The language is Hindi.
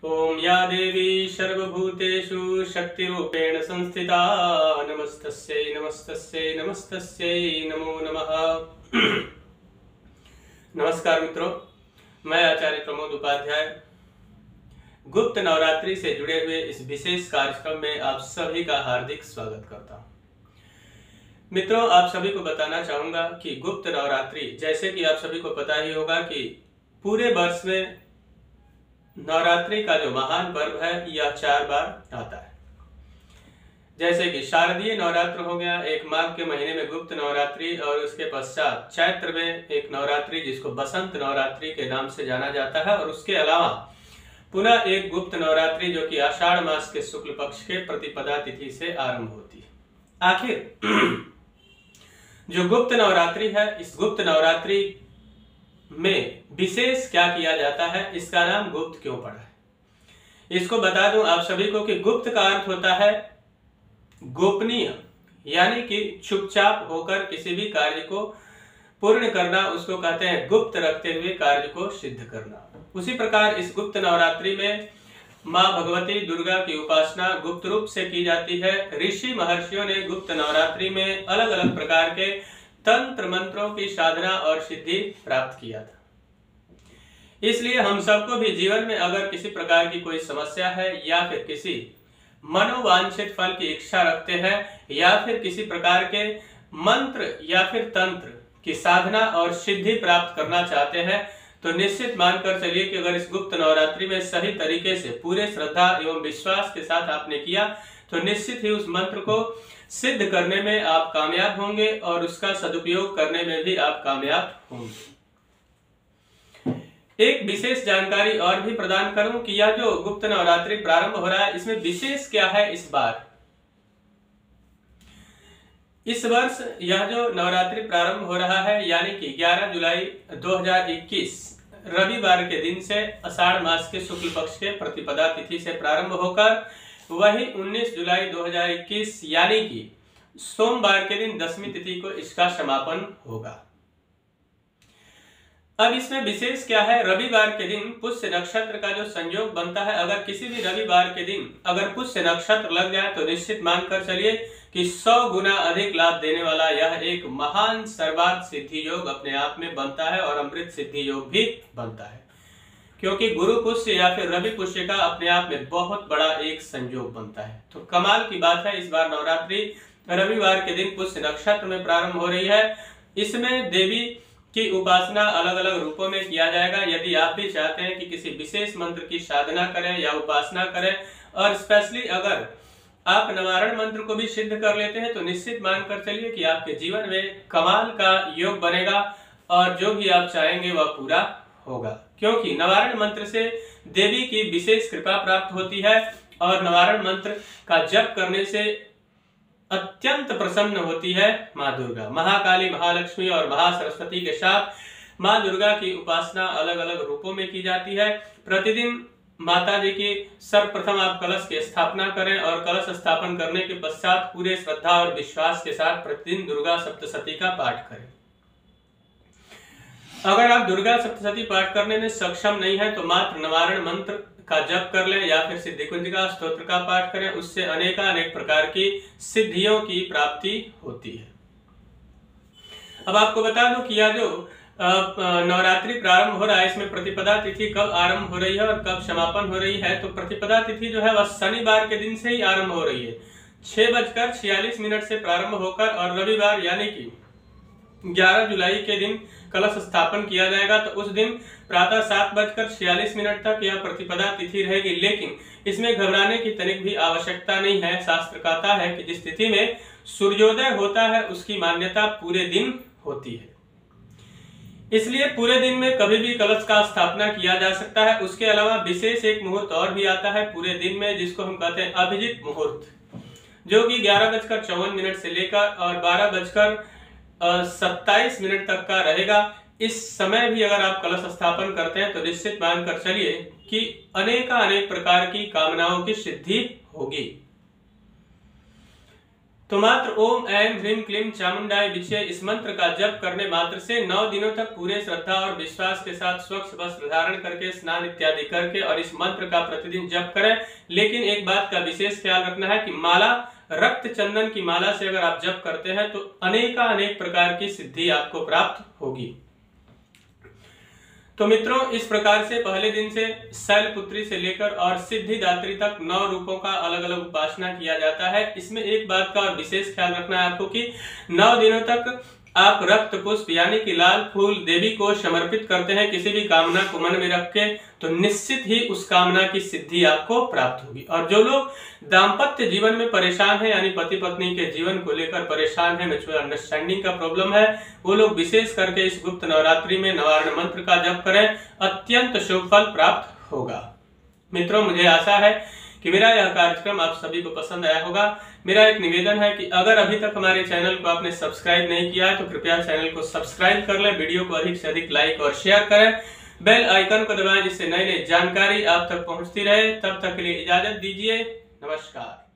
ओम या देवी सर्वभूतेषु शक्तिरूपेण संस्थिता नमस्तस्यै नमस्तस्यै नमस्तस्यै नमो नमः। नमस्कार मित्रों, मैं आचार्य प्रमोद उपाध्याय गुप्त नवरात्रि से जुड़े हुए इस विशेष कार्यक्रम में आप सभी का हार्दिक स्वागत करता हूं। मित्रों, आप सभी को बताना चाहूंगा कि गुप्त नवरात्रि, जैसे कि आप सभी को पता ही होगा कि पूरे वर्ष में नवरात्रि का जो महान पर्व है यह 4 बार आता है। जैसे कि शारदीय नवरात्र हो गया, एक माघ के महीने में गुप्त नवरात्रि, और उसके पश्चात चैत्र में एक नवरात्रि जिसको बसंत नवरात्रि के नाम से जाना जाता है, और उसके अलावा पुनः एक गुप्त नवरात्रि जो कि आषाढ़ मास के शुक्ल पक्ष के प्रतिपदा तिथि से आरंभ होती है। आखिर जो गुप्त नवरात्रि है, इस गुप्त नवरात्रि में विशेष क्या किया जाता है, इसका नाम गुप्त क्यों पड़ा है, इसको बता दूं आप सभी को कि गुप्त का अर्थ होता है गोपनीय, यानी कि चुपचाप होकर किसी भी कार्य को पूर्ण करना, उसको कहते हैं गुप्त रखते हुए कार्य को सिद्ध करना। उसी प्रकार इस गुप्त नवरात्रि में माँ भगवती दुर्गा की उपासना गुप्त रूप से की जाती है। ऋषि महर्षियों ने गुप्त नवरात्रि में अलग अलग प्रकार के तंत्र मंत्रों की साधना और सिद्धि प्राप्त किया था। इसलिए हम सबको भी जीवन में अगर किसी प्रकार की कोई समस्या है, या फिर किसी मनोवांछित फल की इच्छा रखते हैं, या फिर किसी प्रकार के मंत्र या फिर तंत्र की साधना और सिद्धि प्राप्त करना चाहते हैं, तो निश्चित मानकर चलिए कि अगर इस गुप्त नवरात्रि में सही तरीके से पूरे श्रद्धा एवं विश्वास के साथ आपने किया, तो निश्चित ही उस मंत्र को सिद्ध करने में आप कामयाब होंगे और उसका सदुपयोग करने में भी आप कामयाब होंगे। एक विशेष जानकारी और भी प्रदान करूं कि यह जो गुप्त नवरात्रि प्रारंभ हो रहा है, इसमें विशेष क्या है इस बार। इस वर्ष यह जो नवरात्रि प्रारंभ हो रहा है, यानी कि 11 जुलाई 2021 रविवार के दिन से आषाढ़ मास के शुक्ल पक्ष के प्रतिपदा तिथि से प्रारंभ होकर वही 19 जुलाई 2021 यानी कि सोमवार के दिन 10वीं तिथि को इसका समापन होगा। अब इसमें विशेष क्या है, रविवार के दिन पुष्य नक्षत्र का जो संयोग बनता है, अगर किसी भी रविवार के दिन अगर पुष्य नक्षत्र लग जाए तो निश्चित मानकर चलिए कि 100 गुना अधिक लाभ देने वाला यह एक महान सर्वार्थ सिद्धि योग अपने आप में बनता है, और अमृत सिद्धि योग भी बनता है, क्योंकि गुरु पुष्य या फिर रवि पुष्य का अपने आप में बहुत बड़ा एक संयोग बनता है। तो कमाल की बात है, इस बार नवरात्रि रविवार के दिन पुष्य नक्षत्र में प्रारंभ हो रही है। इसमें देवी की उपासना अलग अलग रूपों में किया जाएगा। यदि आप भी चाहते हैं कि किसी विशेष मंत्र की साधना करें या उपासना करें, और स्पेशली अगर आप निवारण मंत्र को भी सिद्ध कर लेते हैं, तो निश्चित मानकर चलिए कि आपके जीवन में कमाल का योग बनेगा और जो भी आप चाहेंगे वह पूरा होगा, क्योंकि निवारण मंत्र से देवी की विशेष कृपा प्राप्त होती है, और निवारण मंत्र का जप करने से अत्यंत प्रसन्न होती है माँ दुर्गा। महाकाली, महालक्ष्मी और महासरस्वती के साथ माँ दुर्गा की उपासना अलग अलग रूपों में की जाती है। प्रतिदिन माता जी की सर्वप्रथम आप कलश की स्थापना करें, और कलश स्थापन करने के पश्चात पूरे श्रद्धा और विश्वास के साथ प्रतिदिन दुर्गा सप्तशती का पाठ करें। अगर आप दुर्गा सप्तशती पाठ करने में सक्षम नहीं है, तो मात्र निवारण मंत्र का जप कर लें, या फिर सिद्धि कुंजिका स्तोत्र का पाठ करें। उससे अनेक प्रकार की सिद्धियों की प्राप्ति होती है। अब आपको बता दूं कि यह जो नवरात्रि प्रारंभ हो रहा है, इसमें प्रतिपदा तिथि कब आरंभ हो रही है और कब समापन हो रही है। तो प्रतिपदा तिथि जो है वह शनिवार के दिन से ही आरंभ हो रही है। 6:46 से प्रारंभ होकर, और रविवार यानी कि 11 जुलाई के दिन कलश स्थापन किया जाएगा। तो उस दिन प्रातः 7:46 तक यह प्रतिपदा तिथि रहेगी। लेकिन इसमें घबराने की तनिक भी आवश्यकता नहीं है। शास्त्र कहता है कि जिस तिथि में सूर्योदय होता है उसकी मान्यता पूरे दिन होती है, इसलिए पूरे दिन में कभी भी कलश का स्थापना किया जा सकता है। उसके अलावा विशेष एक मुहूर्त और भी आता है पूरे दिन में, जिसको हम कहते हैं अभिजीत मुहूर्त, जो कि 11:54 से लेकर और 12:27 तक का रहेगा। इस समय भी अगर आप कलश स्थापन करते हैं तो निश्चित मानकर चलिए कि अनेक प्रकार की कामनाओं की सिद्धि होगी। तो मात्र ओम ऐं ह्रीं क्लीं चामुंडाय विचे इस मंत्र का जप करने मात्र से 9 दिनों तक पूरे श्रद्धा और विश्वास के साथ स्वच्छ वस्त्र धारण करके स्नान इत्यादि करके और इस मंत्र का प्रतिदिन जप करें। लेकिन एक बात का विशेष ख्याल रखना है कि माला रक्त चंदन की माला से अगर आप जप करते हैं तो अनेक प्रकार की सिद्धि आपको प्राप्त होगी। तो मित्रों, इस प्रकार से पहले दिन से शैलपुत्री से लेकर और सिद्धिदात्री तक 9 रूपों का अलग अलग उपासना किया जाता है। इसमें एक बात का और विशेष ख्याल रखना है आपको कि 9 दिनों तक आप रक्त पुष्प यानी कि लाल फूल देवी को समर्पित करते हैं किसी भी कामना को मन में रख के, तो निश्चित ही उस कामना की सिद्धि आपको प्राप्त होगी। और जो लोग दाम्पत्य जीवन में परेशान है यानी पति पत्नी के जीवन को लेकर परेशान है, म्यूचुअल अंडरस्टैंडिंग का प्रॉब्लम है, वो लोग विशेष करके इस गुप्त नवरात्रि में निवारण मंत्र का जप करें, अत्यंत शुभ फल प्राप्त होगा। मित्रों, मुझे आशा है कि मेरा यह कार्यक्रम आप सभी को पसंद आया होगा। मेरा एक निवेदन है कि अगर अभी तक हमारे चैनल को आपने सब्सक्राइब नहीं किया है तो कृपया चैनल को सब्सक्राइब कर लें, वीडियो को अधिक से अधिक लाइक और शेयर करें, बेल आइकन को दबाएं जिससे नई नई जानकारी आप तक पहुंचती रहे। तब तक के लिए इजाजत दीजिए, नमस्कार।